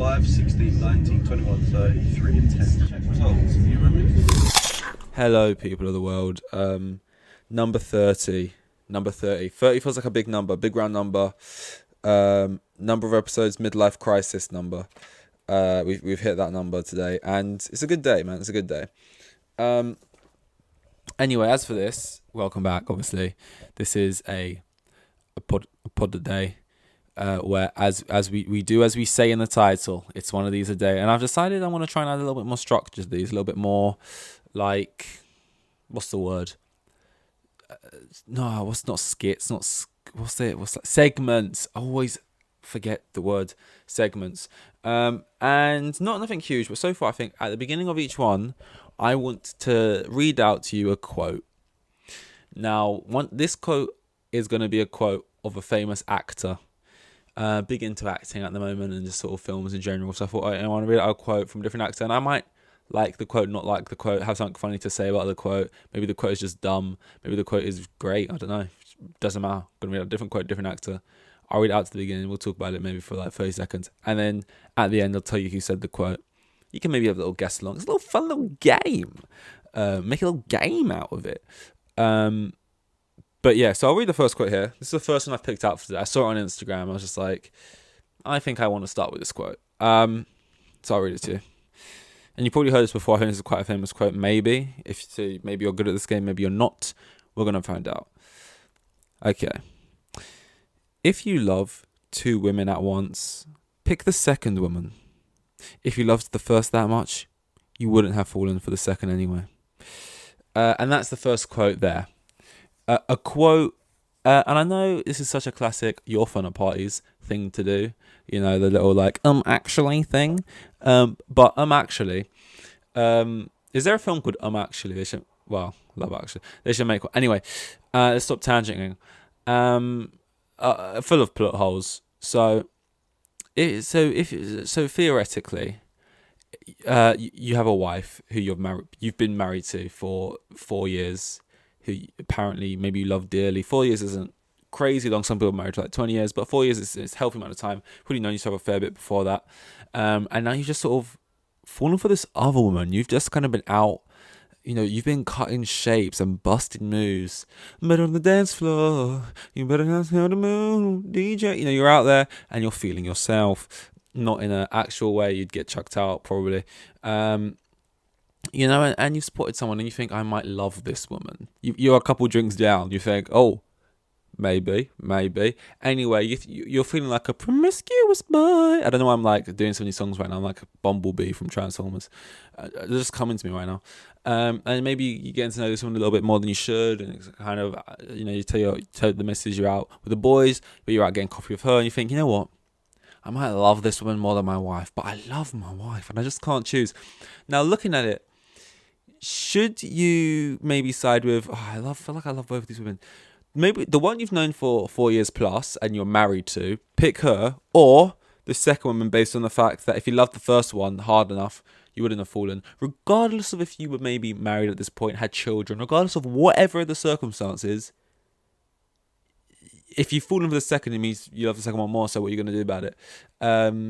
5, 16, 19, 21, 30, 3 and 10. Check results. You remember? Hello, people of the world. Number 30. 30 feels like a big number, big round number. Number of episodes, midlife crisis number. We've hit that number today, and it's a good day, man. It's a good day. Anyway, as for this, welcome back. Obviously, this is a pod a day. Where as we say in the title, it's one of these a day, and I've decided I want to try and add a little bit more structure to these, a little bit more like, what's the word? No, what's not skits? What's that? Segments. I always forget the word segments. And not nothing huge, but so far I think at the beginning of each one, I want to read out to you a quote. Now, this quote is going to be a quote of a famous actor. Big into acting at the moment and just sort of films in general. So I thought I want to read out a quote from a different actor, and I might like the quote, not like the quote, have something funny to say about the quote. Maybe the quote is just dumb. Maybe the quote is great. I don't know. Doesn't matter. I'm going to read out a different quote, different actor. I'll read it out to the beginning. We'll talk about it maybe for like 30 seconds. And then at the end, I'll tell you who said the quote. You can maybe have a little guess along. It's a little fun little game. Make a little game out of it. But yeah, so I'll read the first quote here. This is the first one I've picked out for today. I saw it on Instagram. I was just like, I think I want to start with this quote. So I'll read it to you. And you probably heard this before. I think this is quite a famous quote. Maybe. Maybe you're good at this game. Maybe you're not. We're going to find out. Okay. If you love two women at once, pick the second woman. If you loved the first that much, you wouldn't have fallen for the second anyway. And that's the first quote there. A quote, and I know this is such a classic "you're fun at parties" thing to do, you know, the little like actually thing. But actually, is there a film called Actually? They should, well, Love Actually. They should make one. Anyway, let's stop tangenting. Full of plot holes. So theoretically, you have a wife who you've been married to for 4 years. Who apparently maybe you love dearly. 4 years isn't crazy long. Some people are married to like 20 years, but 4 years is a healthy amount of time. Probably known each other a fair bit before that. And now you've just sort of fallen for this other woman. You've just kind of been out, you know, you've been cutting shapes and busting moves. Better on the dance floor. You better dance on the moon, DJ. You know, you're out there and you're feeling yourself. Not in an actual way you'd get chucked out, probably. You know, and you've spotted someone and you think, I might love this woman. You're a couple drinks down. You think, oh, maybe. Anyway, you're feeling like a promiscuous boy. I don't know why I'm like doing so many songs right now. I'm like a Bumblebee from Transformers. They're just coming to me right now. And maybe you're getting to know this woman a little bit more than you should. And it's kind of, you know, you tell the missus you're out with the boys, but you're out getting coffee with her. And you think, you know what? I might love this woman more than my wife, but I love my wife and I just can't choose. Now, looking at it, should you maybe side with, I feel like I love both of these women. Maybe the one you've known for 4 years plus and you're married to, pick her, or the second woman based on the fact that if you loved the first one hard enough, you wouldn't have fallen. Regardless of if you were maybe married at this point, had children, regardless of whatever the circumstances, if you've fallen for the second, it means you love the second one more, so what are you going to do about it? No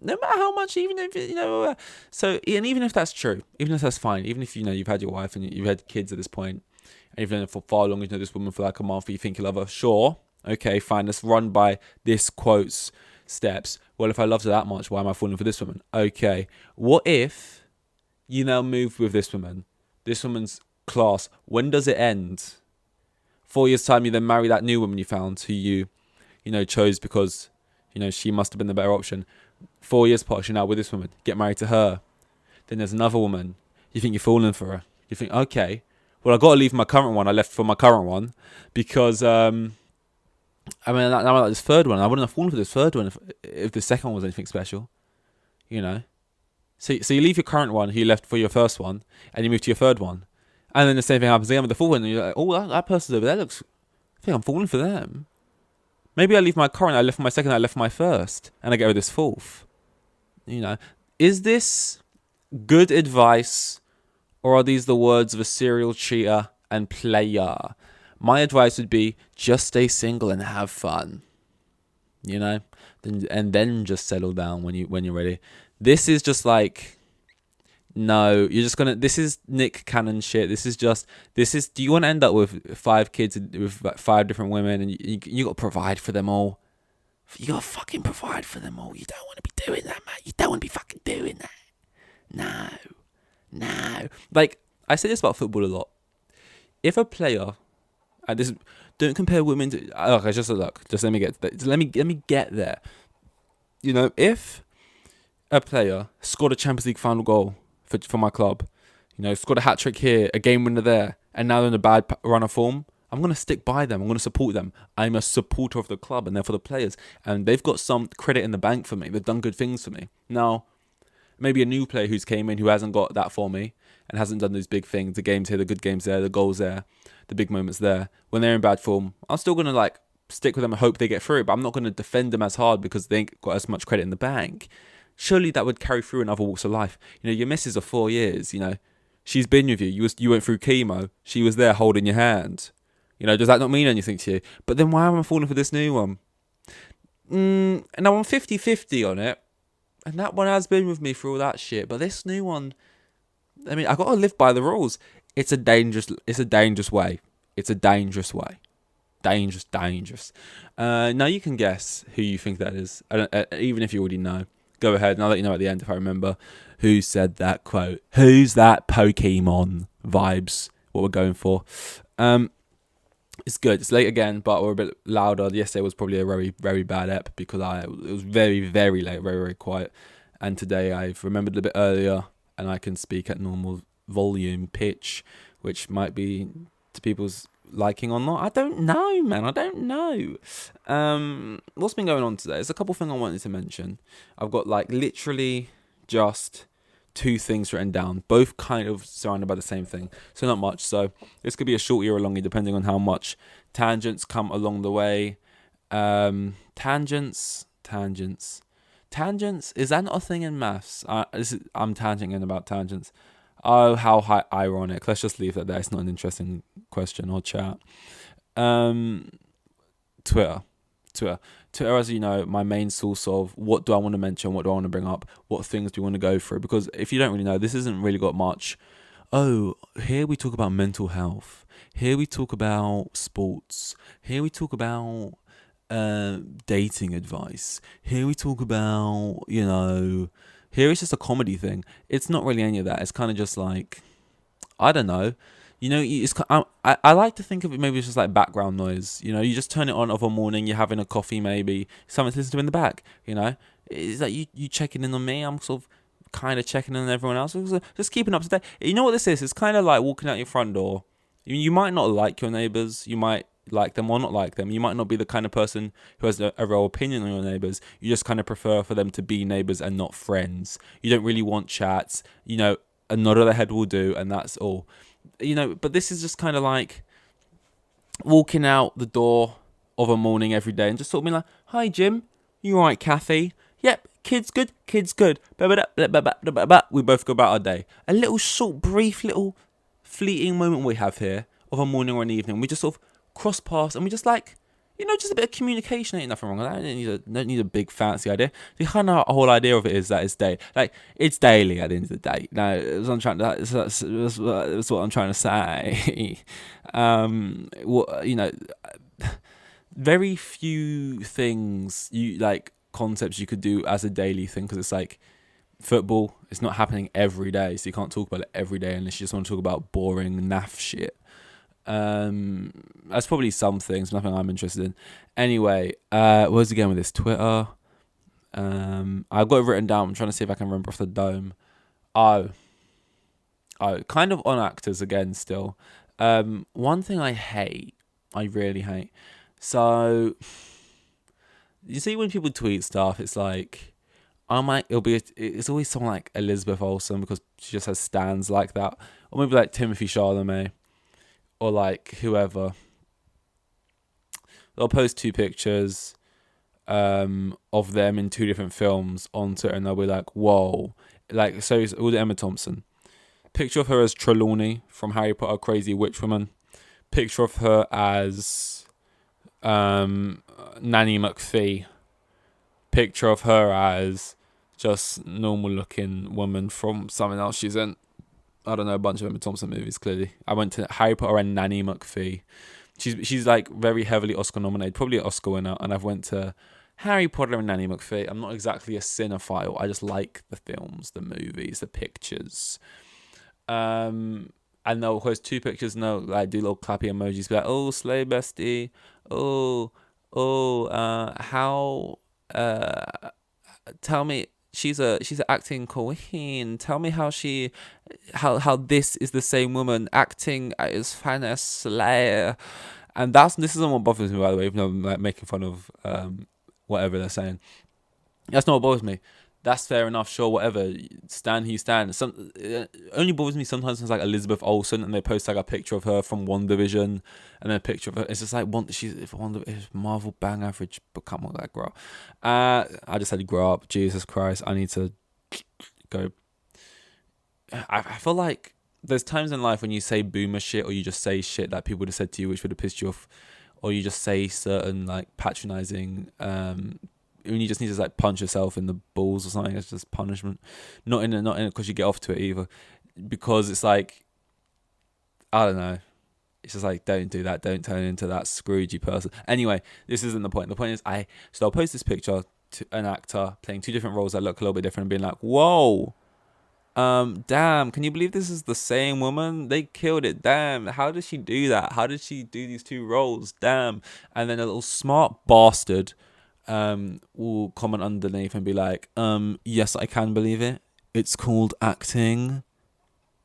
matter how much, even if, you know, and even if that's true, even if that's fine, even if, you know, you've had your wife and you've had kids at this point, and you've known her for far longer, you know this woman for like a month, but you think you love her, sure, okay, fine, let's run by this quote's steps. Well, if I loved her that much, why am I falling for this woman? Okay, what if you now move with this woman? This woman's class, when does it end? 4 years' time, you then marry that new woman you found, who you know, chose because, you know, she must have been the better option. 4 years past, you're now with this woman, get married to her. Then there's another woman. You think you're falling for her. You think, okay, well, I got to leave my current one. I left for my current one because, now I like this third one. I wouldn't have fallen for this third one if the second one was anything special, you know. So you leave your current one, who you left for your first one, and you move to your third one. And then the same thing happens again with the fourth one. And you're like, oh, that person over there looks, I think I'm falling for them. Maybe I leave my current, I left for my second, I left for my first. And I get with this fourth. You know, is this good advice, or are these the words of a serial cheater and player? My advice would be just stay single and have fun. You know, and then just settle down when you're ready. This is just like, no, you're just gonna. This is Nick Cannon shit. This is. Do you want to end up with 5 kids with like 5 different women, and you got to provide for them all? You got to fucking provide for them all. You don't want to be doing that, man. You don't want to be fucking doing that. No. Like, I say this about football a lot. If a player, and this, don't compare women to. Okay, just a look. Just let me get. Let me get there. You know, if a player scored a Champions League final goal for my club, you know, scored a hat trick here, a game winner there, and now they're in a bad run of form, I'm going to stick by them. I'm going to support them. I'm a supporter of the club and therefore the players. And they've got some credit in the bank for me. They've done good things for me. Now, maybe a new player who's came in who hasn't got that for me and hasn't done those big things, the games here, the good games there, the goals there, the big moments there. When they're in bad form, I'm still going to like stick with them and hope they get through it, but I'm not going to defend them as hard because they ain't got as much credit in the bank. Surely that would carry through in other walks of life. You know, your missus of 4 years, you know, she's been with you. You went through chemo. She was there holding your hand. You know, does that not mean anything to you? But then why am I falling for this new one? And now I'm 50-50 on it. And that one has been with me through all that shit. But this new one, I mean, I got to live by the rules. It's a dangerous way. It's a dangerous way. Dangerous. Now you can guess who you think that is. Even if you already know. Go ahead, and I'll let you know at the end if I remember who said that quote. Who's that Pokemon vibes? What we're going for. It's good. It's late again, but we're a bit louder. Yesterday was probably a very, very bad ep because it was very, very late, very, very quiet. And today I've remembered a bit earlier, and I can speak at normal volume pitch, which might be to people's liking or not. I don't know, man. I don't know. What's been going on today? There's a couple things I wanted to mention. I've got like literally just 2 things written down, both kind of surrounded by the same thing, so not much. So this could be a short year or longy depending on how much tangents come along the way. Tangents, is that not a thing in maths? I'm tangenting about tangents. Oh, how ironic. Let's just leave that there. It's not an interesting question or chat. Twitter, as you know, my main source of what do I want to mention, what do I want to bring up, what things do we want to go through, because if you don't really know, this hasn't really got much. Oh, here we talk about mental health, here we talk about sports, here we talk about dating advice, here we talk about, you know, here it's just a comedy thing. It's not really any of that. It's kind of just like, I don't know. You know, I like to think of it maybe it's just like background noise. You know, you just turn it on of a morning, you're having a coffee maybe, something to listen to in the back, you know. It's like you checking in on me, I'm sort of kind of checking in on everyone else. Just keeping up to date. You know what this is? It's kind of like walking out your front door. You might not like your neighbours, you might like them or not like them. You might not be the kind of person who has a real opinion on your neighbours. You just kind of prefer for them to be neighbours and not friends. You don't really want chats. You know, a nod of the head will do, and that's all. You know, but this is just kind of like walking out the door of a morning every day and just sort of being like, "Hi, Jim. You alright, Kathy? Yep, kid's good. We both go about our day. A little short, brief, little fleeting moment we have here of a morning or an evening. We just sort of cross paths and we just like, you know, just a bit of communication. Ain't nothing wrong with that. I don't need a big fancy idea. The kind of whole idea of it is that it's day, like it's daily at the end of the day. Now, that's what I'm trying to say. You know, very few things concepts you could do as a daily thing, because it's like football. It's not happening every day, so you can't talk about it every day unless you just want to talk about boring naff shit. That's probably some things, nothing I'm interested in. Anyway, where's again with this Twitter? I've got it written down. I'm trying to see if I can remember off the dome. Oh, kind of on actors again still. One thing I really hate. So you see when people tweet stuff, it's like it's always someone like Elizabeth Olsen, because she just has stands like that, or maybe like Timothy Chalamet. Or like whoever, they'll post 2 pictures of them in 2 different films on Twitter, and they'll be like, "Whoa!" Like, so it's all the Emma Thompson picture of her as Trelawney from Harry Potter, Crazy Witch Woman. Picture of her as Nanny McPhee. picture of her as just normal looking woman from something else she's in. I don't know, a bunch of Emma Thompson movies, clearly. I went to Harry Potter and Nanny McPhee. She's like very heavily Oscar nominated, probably an Oscar winner, and I've went to Harry Potter and Nanny McPhee. I'm not exactly a cinephile. I just like the films, the movies, the pictures. And they'll post 2 pictures and they'll like do little clappy emojis, be like, oh, slay bestie. How tell me she's an acting queen. Tell me how this is the same woman acting as Fanny Slayer. And this isn't what bothers me, by the way, even though I'm like making fun of whatever they're saying. That's not what bothers me. That's fair enough, sure, whatever. Stan, he stands. It only bothers me sometimes when it's like Elizabeth Olsen and they post like a picture of her from WandaVision and then a picture of her. It's just like, if Marvel bang average, but come on, like, grow up. I just had to grow up. Jesus Christ, I need to go. I feel like there's times in life when you say boomer shit or you just say shit that people would have said to you which would have pissed you off, or you just say certain like patronizing when you just need to like punch yourself in the balls or something. It's just punishment, not in it because you get off to it either, because it's like, I don't know, it's just like, don't do that, don't turn into that Scroogey person. Anyway, this isn't the point. The point is I'll post this picture to an actor playing 2 different roles that look a little bit different and being like, whoa, damn, can you believe this is the same woman? They killed it. Damn, how did she do that? How did she do these 2 roles? Damn. And then a little smart bastard will comment underneath and be like, yes, I can believe it. It's called acting.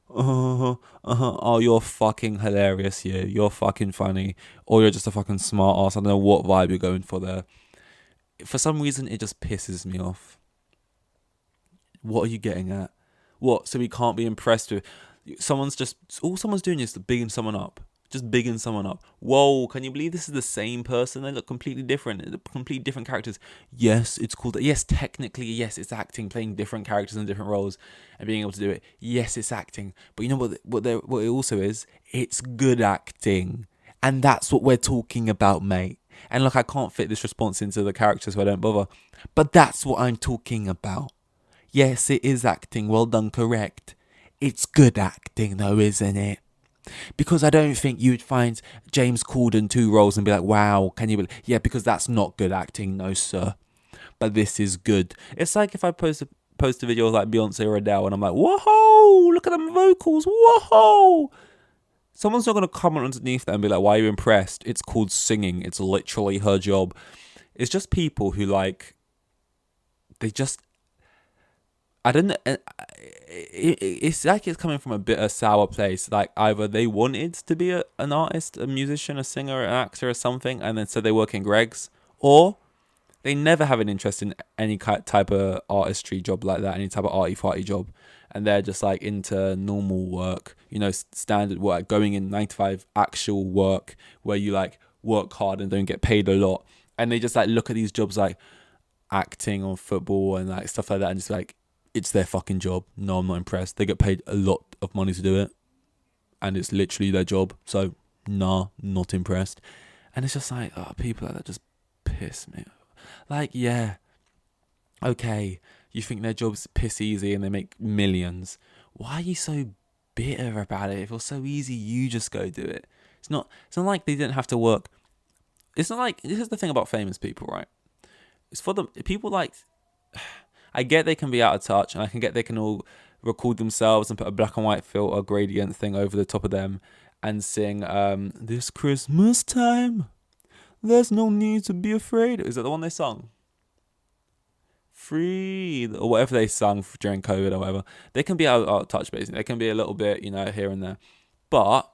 Oh, you're fucking hilarious, yeah. You're fucking funny. Or you're just a fucking smart ass. I don't know what vibe you're going for there. For some reason, it just pisses me off. What are you getting at? What? So we can't be impressed with... all someone's doing is bigging someone up. Just bigging someone up. Whoa, can you believe this is the same person? They look completely different. They're completely different characters. Yes, it's called... Yes, technically, yes, it's acting, playing different characters in different roles and being able to do it. Yes, it's acting. But you know what it also is? It's good acting. And that's what we're talking about, mate. And look, I can't fit this response into the characters, so I don't bother. But that's what I'm talking about. Yes, it is acting. Well done, correct. It's good acting, though, isn't it? Because I don't think you'd find James Corden 2 roles and be like, wow, can you believe? Yeah, because that's not good acting, no, sir. But this is good. It's like if I post a video of like Beyonce or Adele and I'm like, whoa, look at them vocals, whoa. Someone's not going to comment underneath that and be like, why are you impressed? It's called singing. It's literally her job. It's just people who like, they just... I don't know. It's like it's coming from a bitter, sour place. Like either they wanted to be an artist, a musician, a singer, an actor, or something, and then so they work in Greg's, or they never have an interest in any type of artistry job like that, any type of arty-farty job, and they're just like into normal work, standard work, going in 9 to 5 actual work where you like work hard and don't get paid a lot, and they just like look at these jobs like acting or football and like stuff like that, and just like, it's their fucking job. No, I'm not impressed. They get paid a lot of money to do it. And it's literally their job. So, nah, not impressed. And it's just like, people like that just piss me off. Like, yeah. Okay, you think their job's piss easy and they make millions. Why are you so bitter about it? If it was so easy, you just go do it. It's not like they didn't have to work. It's not like... This is the thing about famous people, right? It's for them... People like... I get they can be out of touch, and I can get they can all record themselves and put a black and white filter gradient thing over the top of them and sing this Christmas time, there's no need to be afraid. Is that the one they sung? Free, or whatever they sung during COVID or whatever. They can be out of touch, basically. They can be a little bit, here and there. But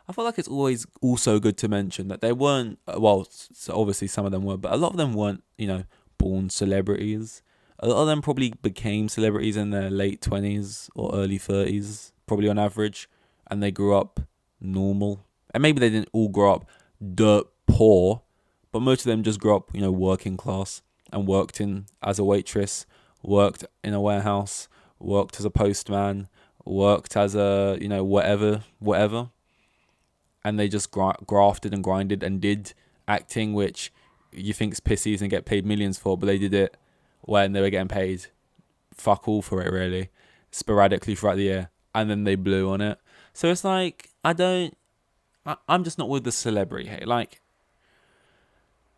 I feel like it's always also good to mention that they weren't, well, so obviously some of them were, but a lot of them weren't, born celebrities. A lot of them probably became celebrities in their late 20s or early 30s, probably on average, and they grew up normal. And maybe they didn't all grow up dirt poor, but most of them just grew up, working class and worked as a waitress, worked in a warehouse, worked as a postman, worked as a, whatever. And they just grafted and grinded and did acting, which you think's pissies and get paid millions for, but they did it when they were getting paid fuck all for it, really, sporadically throughout the year, and then they blew on it. So it's like, I'm just not with the celebrity hate. Like,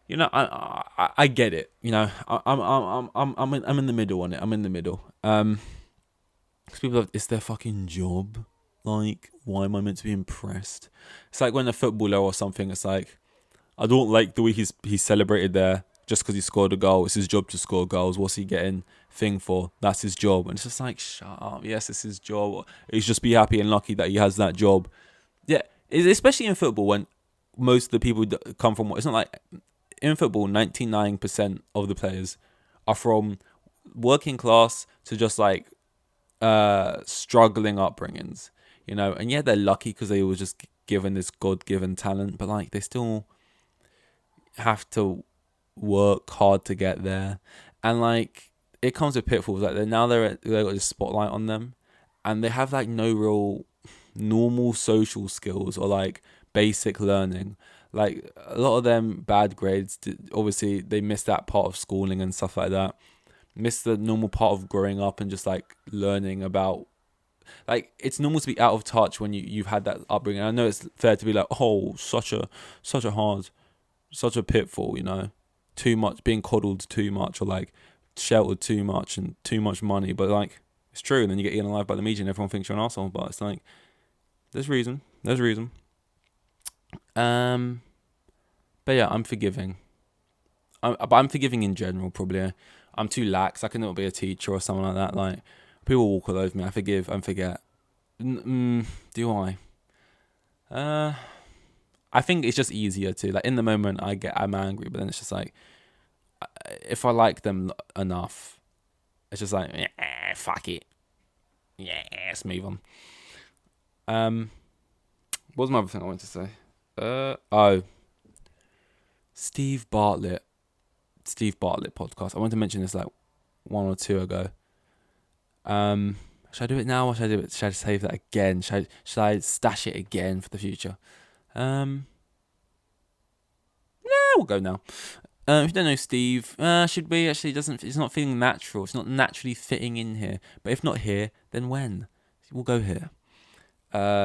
you know, I get it. You know, I'm in the middle on it. I'm in the middle. Because people it's their fucking job. Like, why am I meant to be impressed? It's like when a footballer or something, it's like, I don't like the way he's celebrated there just because he scored a goal. It's his job to score goals. What's he getting thing for? That's his job. And it's just like, shut up. Yes, it's his job. He's just be happy and lucky that he has that job. Yeah, especially in football when most of the people come from, it's not like, in football, 99% of the players are from working class to just like struggling upbringings, you know. And yeah, they're lucky because they were just given this God-given talent, but like they still have to work hard to get there. And like it comes with pitfalls. Like they've got this spotlight on them, and they have like no real normal social skills or like basic learning. Like a lot of them bad grades, obviously they miss that part of schooling and stuff like that, miss the normal part of growing up and just like learning about, like, it's normal to be out of touch when you've had that upbringing. I know it's fair to be like, oh, such a pitfall, you know, too much, being coddled too much, or like sheltered too much and too much money, but like it's true. And then you get eaten alive by the media and everyone thinks you're an asshole, but it's like there's reason. But yeah, I'm forgiving. But I'm forgiving in general. Probably, I'm too lax. I cannot be a teacher or something like that. Like people walk all over me. I forgive and forget. Do I? I think it's just easier to, like, in the moment I'm angry, but then it's just like, if I like them enough, it's just like, yeah, fuck it. Yeah, let's move on. What was my other thing I wanted to say? Steve Bartlett podcast. I wanted to mention this like 1 or 2 ago. Should I do it now or should I save that again? Should I stash it again for the future? We'll go now. If you don't know Steve, should we actually? It's not feeling natural. It's not naturally fitting in here. But if not here, then when? We'll go here.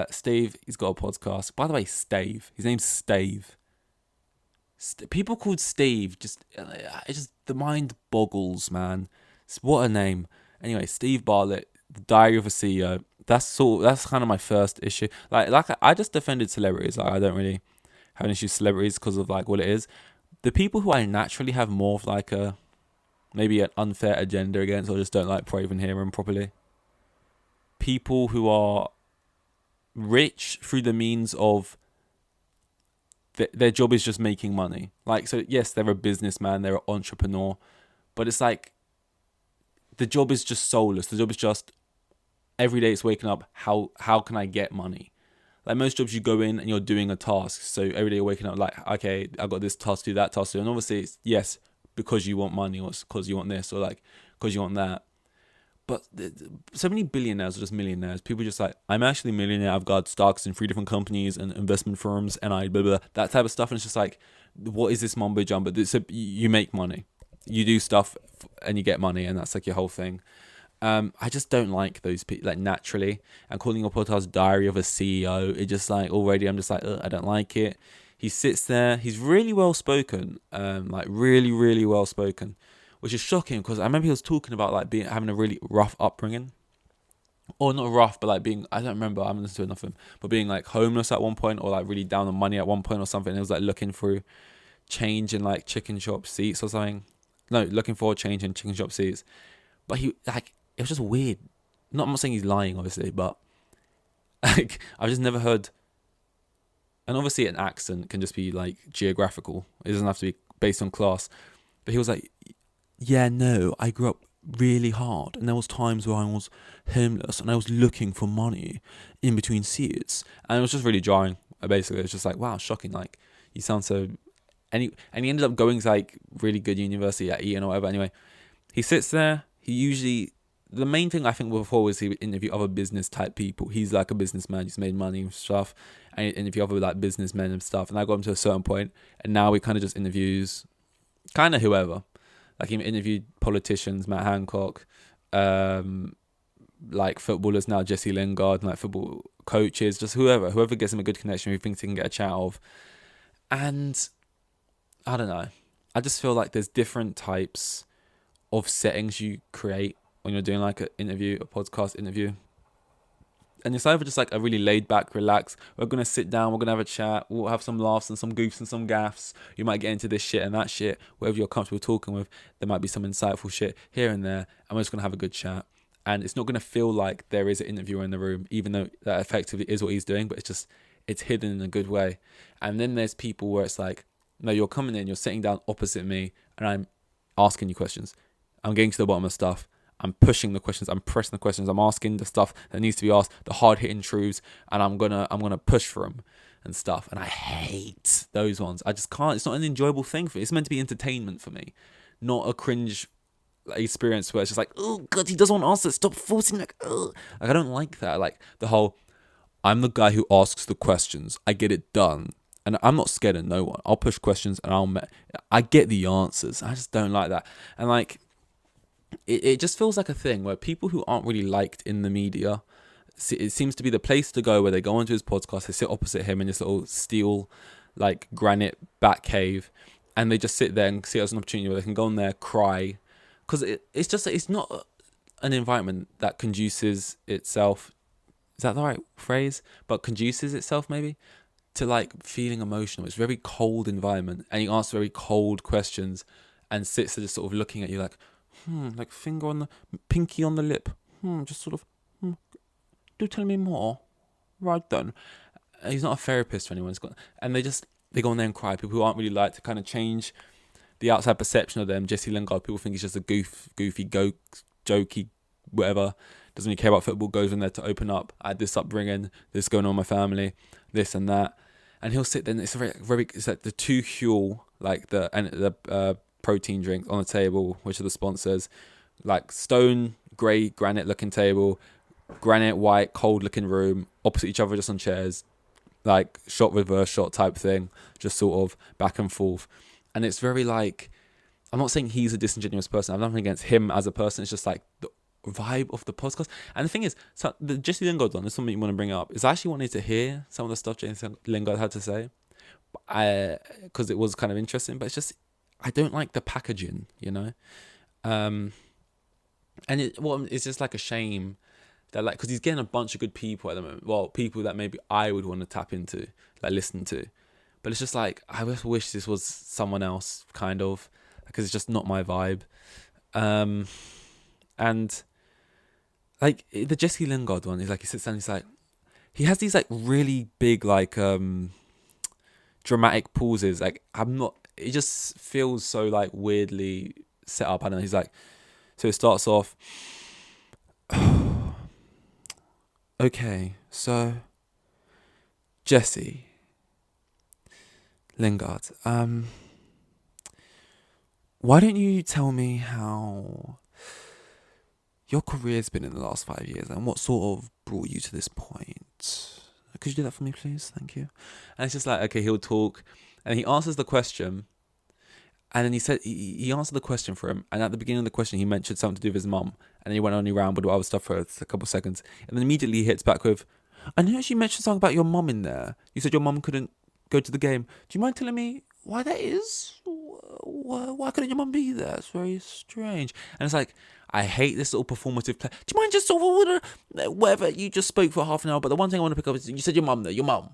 Steve, he's got a podcast. By the way, Stave. His name's Stave. People called Steve, the mind boggles, man. What a name. Anyway, Steve Bartlett, The Diary of a CEO. That's kind of my first issue. Like I just defended celebrities. Like I don't really have an issue with celebrities because of like what it is. The people who I naturally have more of like maybe an unfair agenda against, or just don't like probably even hear them properly. People who are rich through the means of their job is just making money. Like, so yes, they're a businessman, they're an entrepreneur, but it's like the job is just soulless. The job is just every day it's waking up, how can I get money? Like most jobs, you go in and you're doing a task. So every day you're waking up like, okay, I got this task to do, that task to do. And obviously it's yes, because you want money, or because you want this, or like because you want that. But so many billionaires are just millionaires. People are just like, I'm actually a millionaire. I've got stocks in 3 different companies and investment firms, and I blah, blah, blah, that type of stuff. And it's just like, what is this mumbo jumbo? So you make money, you do stuff, and you get money, and that's like your whole thing. I just don't like those people, like, naturally. And calling your podcast Diary of a CEO, it just like already I'm just like, I don't like it. He sits there. He's really well spoken, like really, really well spoken. Which is shocking because I remember he was talking about like having a really rough upbringing, or not rough, but like being, I don't remember, I haven't listened to enough of him, but being like homeless at one point, or like really down on money at one point or something. And he was like looking through change in like chicken shop seats or something. No, looking for a change in chicken shop seats. But he like, it was just weird. I'm not saying he's lying, obviously, but like I've just never heard. And obviously an accent can just be like geographical. It doesn't have to be based on class. But he was like, yeah, no, I grew up really hard, and there was times where I was homeless and I was looking for money in between seats, and it was just really jarring. Basically, it's just like, wow, shocking. Like, you sound so, and he ended up going to like really good university at Eton or whatever. Anyway, he sits there. The main thing I think before was he would interview other business type people. He's like a businessman. He's made money and stuff, and interview other like businessmen and stuff. And I got him to a certain point, and now he kind of just interviews kind of whoever. Like he interviewed politicians, Matt Hancock, like footballers now, Jesse Lingard, like football coaches, just whoever gets him a good connection, who thinks he can get a chat of. And I don't know. I just feel like there's different types of settings you create when you're doing like an interview, a podcast interview. And it's either just like a really laid back, relaxed, we're going to sit down, we're going to have a chat, we'll have some laughs and some goofs and some gaffs. You might get into this shit and that shit, whatever you're comfortable talking with. There might be some insightful shit here and there, and we're just going to have a good chat. And it's not going to feel like there is an interviewer in the room, even though that effectively is what he's doing, but it's hidden in a good way. And then there's people where it's like, no, you're coming in, you're sitting down opposite me, and I'm asking you questions. I'm getting to the bottom of stuff. I'm pushing the questions. I'm pressing the questions. I'm asking the stuff that needs to be asked, the hard hitting truths, and I'm gonna push for them and stuff. And I hate those ones. I just can't. It's not an enjoyable thing for me. It's meant to be entertainment for me, not a cringe experience where it's just like, oh god, he doesn't want to answer. Stop forcing. Like I don't like that. Like the whole, I'm the guy who asks the questions. I get it done. And I'm not scared of no one. I'll push questions and I get the answers. I just don't like that. And like, it just feels like a thing where people who aren't really liked in the media, it seems to be the place to go, where they go onto his podcast, they sit opposite him in this little steel, like granite bat cave, and they just sit there and see it as an opportunity where they can go on there, cry. Because it's not an environment that conduces itself, is that the right phrase? But conduces itself maybe to like feeling emotional. It's a very cold environment, and he asks very cold questions and sits there just sort of looking at you like, like finger on the pinky on the lip, just sort of, do tell me more. Right then. He's not a therapist for anyone. And they go on there and cry. People who aren't really like to kind of change the outside perception of them. Jesse Lingard, people think he's just a goofy, jokey, whatever. Doesn't really care about football. Goes in there to open up. I had this upbringing, this going on in my family, this and that. And he'll sit there. And it's it's like the two Huel, like the protein drink on the table, which are the sponsors, like stone grey granite looking table, granite white cold looking room, opposite each other, just on chairs, like shot reverse shot type thing, just sort of back and forth. And it's very like, I'm not saying he's a disingenuous person, I've nothing against him as a person, it's just like the vibe of the podcast. And the thing is, so the Jesse Lingard one is something you want to bring up, is I actually wanted to hear some of the stuff Jesse Lingard had to say, because it was kind of interesting, but it's just, I don't like the packaging, you know? And it's just like a shame that, like, because he's getting a bunch of good people at the moment. Well, people that maybe I would want to tap into, like listen to. But it's just like, I just wish this was someone else, kind of, because it's just not my vibe. And like the Jesse Lingard one is like, he sits down, he's like, he has these like really big, like, dramatic pauses. Like, it just feels so like weirdly set up. I don't know. He's like, so it starts off, okay, so Jesse Lingard, why don't you tell me how your career's been in the last 5 years and what sort of brought you to this point? Could you do that for me, please? Thank you. And it's just like, okay, he'll talk and he answers the question. And then he said he answered the question for him. And at the beginning of the question, he mentioned something to do with his mum. And then he went on around with other stuff for a couple of seconds. And then immediately he hits back with, I noticed you mentioned something about your mum in there. You said your mum couldn't go to the game. Do you mind telling me why that is? Why couldn't your mum be there? It's very strange. And it's like, I hate this little performative play. Do you mind just sort of whatever, you just spoke for half an hour, but the one thing I want to pick up is you said your mum there, your mum,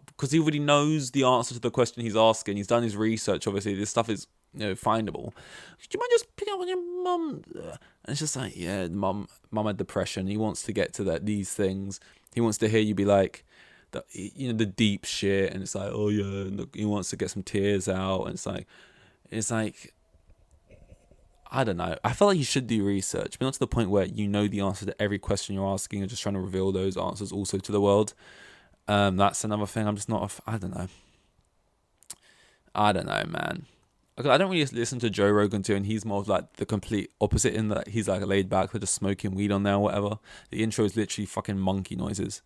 because he already knows the answer to the question he's asking. He's done his research. Obviously, this stuff is findable. Do you mind just picking up on your mum? And it's just like, yeah, mum had depression. He wants to get to these things. He wants to hear you be like, the deep shit, and it's like, oh yeah, look, he wants to get some tears out, and it's like, I don't know. I feel like you should do research, but not to the point where you know the answer to every question you're asking and just trying to reveal those answers also to the world. That's another thing. I'm just not. I don't know, man. I don't really listen to Joe Rogan too, and he's more of like the complete opposite in that he's like laid back, they're just smoking weed on there or whatever. The intro is literally fucking monkey noises.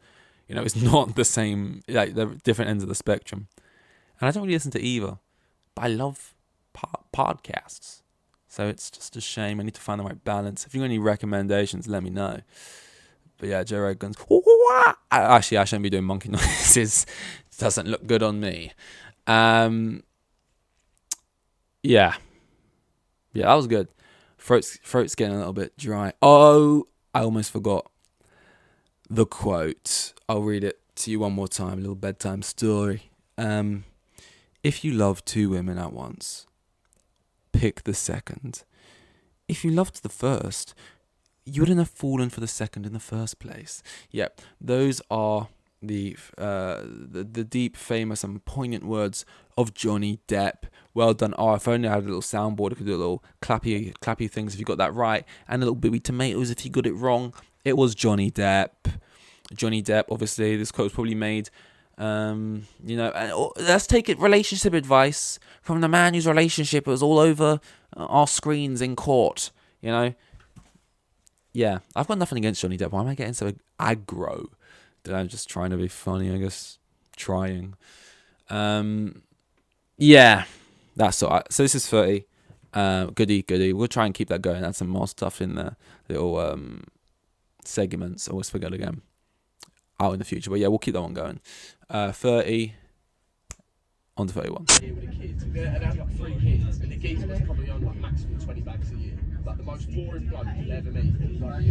It's not the same. Like they're different ends of the spectrum, and I don't really listen to either. But I love podcasts. So it's just a shame. I need to find the right balance. If you got any recommendations, let me know. But yeah, Joe Rogan's. Actually, I shouldn't be doing monkey noises. It doesn't look good on me. Yeah, that was good. Throat's getting a little bit dry. Oh, I almost forgot the quote. I'll read it to you one more time. A little bedtime story. If you love two women at once, pick the second. If you loved the first, you wouldn't have fallen for the second in the first place. Yeah, those are the deep, famous, and poignant words of Johnny Depp. Well done. Oh, if only I had a little soundboard, I could do a little clappy things if you got that right, and a little baby tomatoes if you got it wrong. It was Johnny Depp. Johnny Depp, obviously, this quote was probably made. And let's take it relationship advice from the man whose relationship was all over our screens in court. Yeah, I've got nothing against Johnny Depp. Why am I getting so aggro? That I'm just trying to be funny, I guess. Trying. Yeah, that's all right. So this is 30. Goody. We'll try and keep that going. Add some more stuff in there. Little segments. I always forget again. Out in the future. But yeah, we'll keep that one going. 30. On to 31. With the kids. And I've got 3 kids. And the geezer was probably on like maximum 20 bags a year. Like the most boring bloke you'll ever meet. Like,